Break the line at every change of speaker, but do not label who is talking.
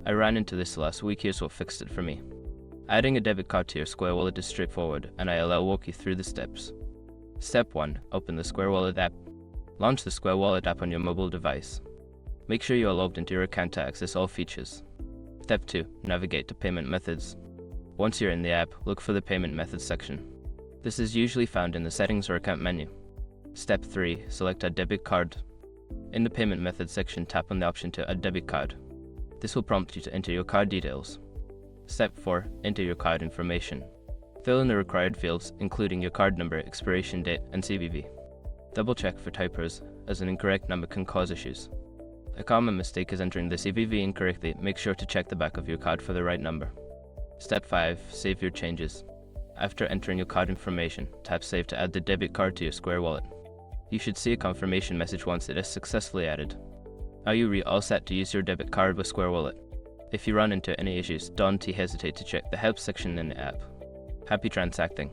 I ran into this last week. Here's what fixed it for me. Adding a debit card to your Square Wallet is straightforward, and I'll walk you through the steps. Step 1. Open the Square Wallet app. Launch the Square Wallet app on your mobile device. Make sure you are logged into your account to access all features. Step 2. Navigate to Payment Methods. Once you're in the app, look for the Payment Methods section. This is usually found in the Settings or Account menu. Step 3. Select a debit card. In the Payment Methods section, tap on the option to Add Debit Card. This will prompt you to enter your card details. Step 4. Enter your card information. Fill in the required fields, including your card number, expiration date, and CVV. Double check for typos, as an incorrect number can cause issues. A common mistake is entering the CVV incorrectly. Make sure to check the back of your card for the right number. Step 5. Save your changes. After entering your card information, tap Save to add the debit card to your Square Wallet. You should see a confirmation message once it is successfully added. Are you all set to use your debit card with Square Wallet? If you run into any issues, don't hesitate to check the Help section in the app. Happy transacting!